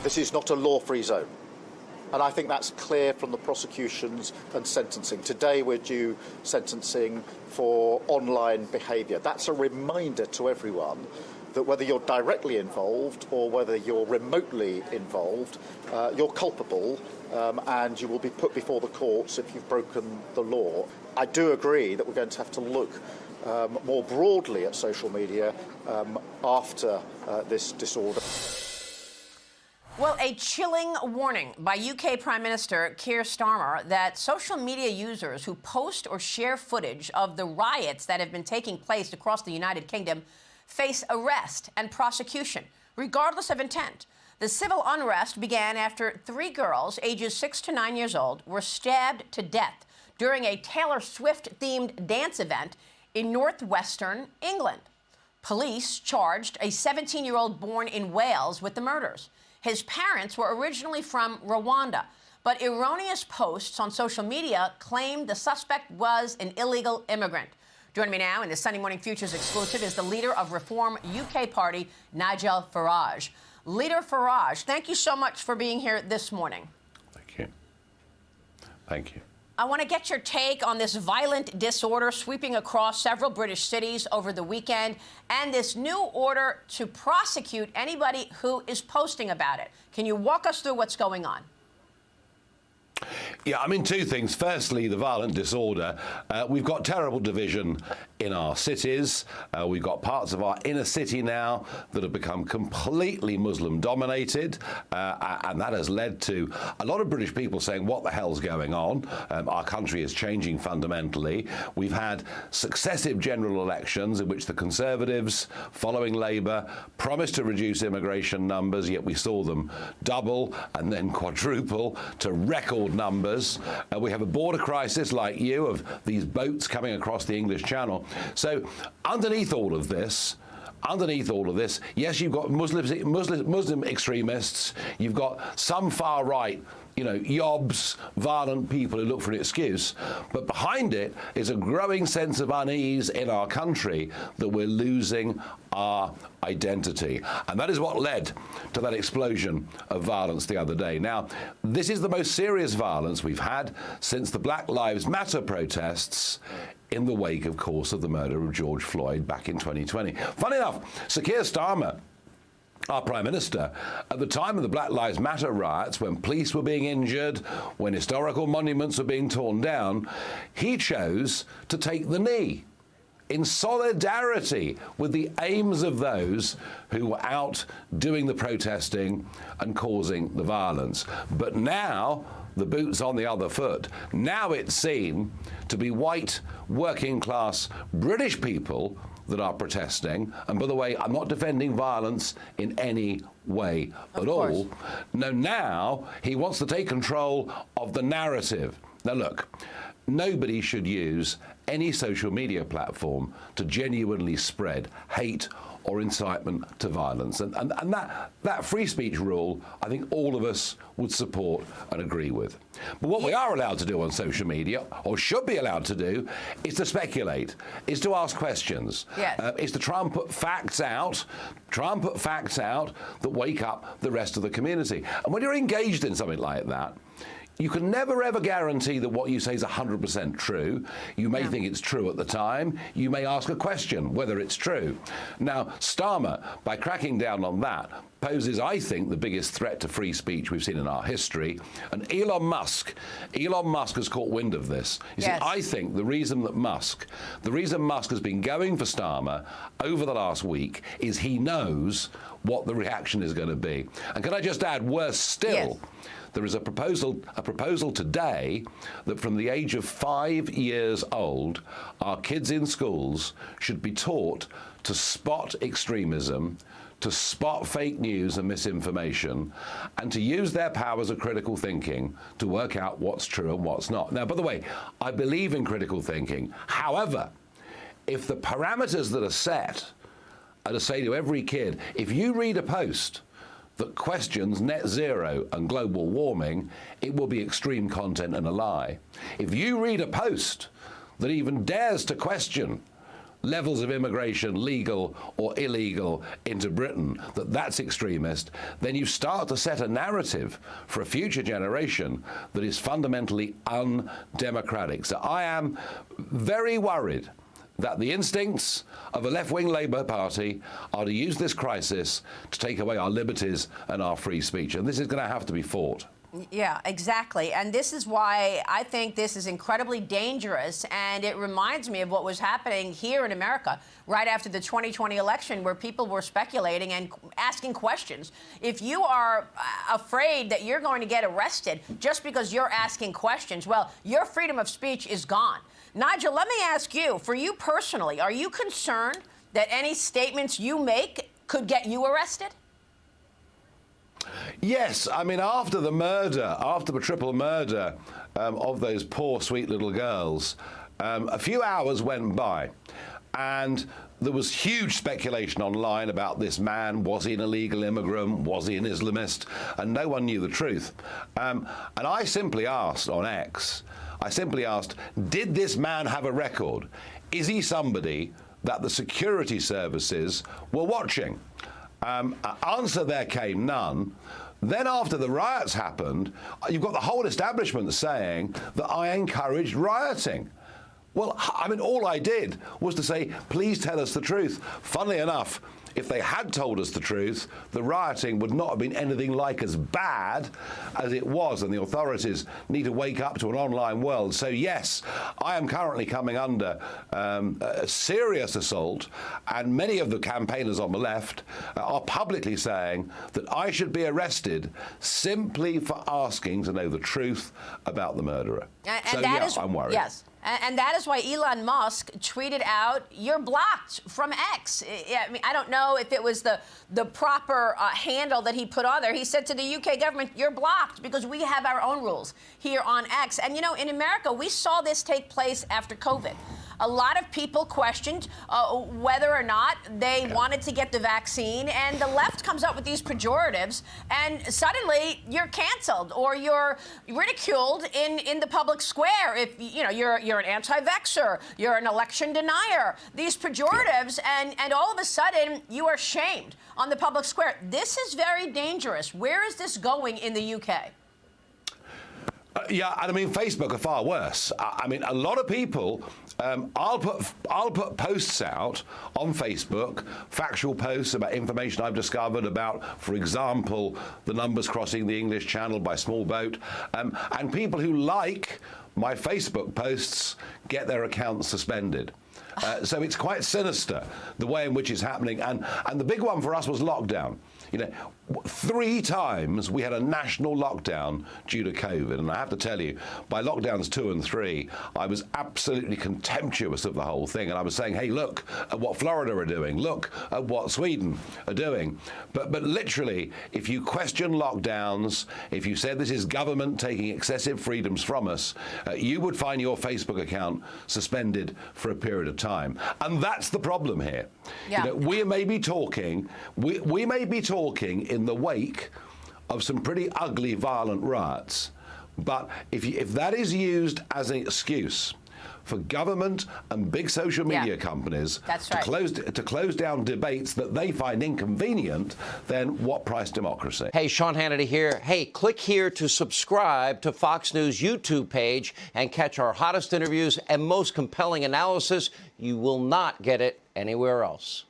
this is not a law-free zone. And I think that's clear from the prosecutions and sentencing. Today we're due sentencing for online behaviour. That's a reminder to everyone that whether you're directly involved or whether you're remotely involved, you're culpable and you will be put before the courts if you've broken the law. I do agree that we're going to have to look more broadly at social media after this disorder. Well, a chilling warning by UK Prime Minister Keir Starmer that social media users who post or share footage of the riots that have been taking place across the United Kingdom face arrest and prosecution, regardless of intent. The civil unrest began after 3 girls, ages 6 to 9 years old, were stabbed to death during a Taylor Swift-themed dance event in northwestern England. Police charged a 17-year-old born in Wales with the murders. His parents were originally from Rwanda, but erroneous posts on social media claimed the suspect was an illegal immigrant. Joining me now in the Sunday Morning Futures exclusive is the leader of Reform UK Party, Nigel Farage. Leader Farage, thank you so much for being here this morning. Thank you. Thank you. I want to get your take on this violent disorder sweeping across several British cities over the weekend and this new order to prosecute anybody who is posting about it. Can you walk us through what's going on? Yeah, I mean, 2 things. Firstly, the violent disorder. We've got terrible division in our cities. We've got parts of our inner city now that have become completely Muslim-dominated, and that has led to a lot of British people saying, what the hell's going on? Our country is changing fundamentally. We've had successive general elections in which the Conservatives, following Labour, promised to reduce immigration numbers, yet we saw them double and then quadruple to record numbers. We have a border crisis like you of these boats coming across the English Channel. So underneath all of this, yes, you've got Muslim extremists, you've got some far right, yobs, violent people who look for an excuse, but behind it is a growing sense of unease in our country that we're losing our identity. And that is what led to that explosion of violence the other day. Now, this is the most serious violence we've had since the Black Lives Matter protests in the wake, of course, of the murder of George Floyd back in 2020. Funny enough, Sir Keir Starmer, our Prime Minister, at the time of the Black Lives Matter riots, when police were being injured, when historical monuments were being torn down, he chose to take the knee in solidarity with the aims of those who were out doing the protesting and causing the violence. But now the boot's on the other foot. Now it's seen to be white, working-class British people that are protesting. And by the way, I'm not defending violence in any way at all. No, now he wants to take control of the narrative. Now look, nobody should use any social media platform to genuinely spread hate or incitement to violence. And that free speech rule, I think all of us would support and agree with. But what we are allowed to do on social media, or should be allowed to do, is to speculate, is to ask questions, is to try and put facts out, that wake up the rest of the community. And when you're engaged in something like that, you can never, ever guarantee that what you say is 100% true. You may think it's true at the time. You may ask a question whether it's true. Now, Starmer, by cracking down on that, poses, I think, the biggest threat to free speech we've seen in our history. And Elon Musk has caught wind of this. You see, I think the reason Musk has been going for Starmer over the last week is he knows what the reaction is going to be. And can I just add, worse still, there is a proposal today that from the age of 5 years old, our kids in schools should be taught to spot extremism, to spot fake news and misinformation, and to use their powers of critical thinking to work out what's true and what's not. Now, by the way, I believe in critical thinking. However, if the parameters that are set are to say to every kid, if you read a post that questions net zero and global warming, it will be extreme content and a lie. If you read a post that even dares to question levels of immigration, legal or illegal, into Britain, that's extremist, then you start to set a narrative for a future generation that is fundamentally undemocratic. So I am very worried that the instincts of a left-wing Labour Party are to use this crisis to take away our liberties and our free speech. And this is going to have to be fought. Yeah, exactly. And this is why I think this is incredibly dangerous. And it reminds me of what was happening here in America right after the 2020 election, where people were speculating and asking questions. If you are afraid that you're going to get arrested just because you're asking questions, well, your freedom of speech is gone. Nigel, let me ask you, for you personally, are you concerned that any statements you make could get you arrested? Yes, I mean, after the triple murder of those poor, sweet little girls, a few hours went by, and there was huge speculation online about this man. Was he an illegal immigrant? Was he an Islamist? And no one knew the truth. And I simply asked on X, did this man have a record? Is he somebody that the security services were watching? Answer there came none. Then after the riots happened, you've got the whole establishment saying that I encouraged rioting. Well, I mean, all I did was to say, please tell us the truth. Funnily enough, if they had told us the truth, the rioting would not have been anything like as bad as it was, and the authorities need to wake up to an online world. So yes, I am currently coming under a serious assault, and many of the campaigners on the left are publicly saying that I should be arrested simply for asking to know the truth about the murderer. I'm worried. Yes. And that is why Elon Musk tweeted out, "You're blocked from X." I mean, I don't know if it was the proper handle that he put on there. He said to the UK government, "You're blocked because we have our own rules here on X." And, you know, in America, we saw this take place after COVID. A lot of people questioned whether or not they wanted to get the vaccine, and the left comes up with these pejoratives, and suddenly you're canceled or you're ridiculed in the public square if you're an anti-vaxxer, you're an election denier. These pejoratives, and all of a sudden you are shamed on the public square. This is very dangerous. Where is this going in the UK? Yeah, and I mean, Facebook are far worse. I mean, a lot of people, I'll put posts out on Facebook, factual posts about information I've discovered about, for example, the numbers crossing the English Channel by small boat, and people who like my Facebook posts get their accounts suspended. So it's quite sinister, the way in which it's happening. And the big one for us was lockdown. You know, 3 times we had a national lockdown due to COVID. And I have to tell you, by lockdowns 2 and 3, I was absolutely contemptuous of the whole thing. And I was saying, hey, look at what Florida are doing. Look at what Sweden are doing. But literally, if you question lockdowns, if you said this is government taking excessive freedoms from us, you would find your Facebook account suspended for a period of time. And that's the problem here. Yeah. You know, we may be talking in the wake of some pretty ugly, violent riots. But if that is used as an excuse for government and big social media companies to close down debates that they find inconvenient, then what price democracy? Hey, Sean Hannity here. Hey, click here to subscribe to Fox News YouTube page and catch our hottest interviews and most compelling analysis. You will not get it anywhere else.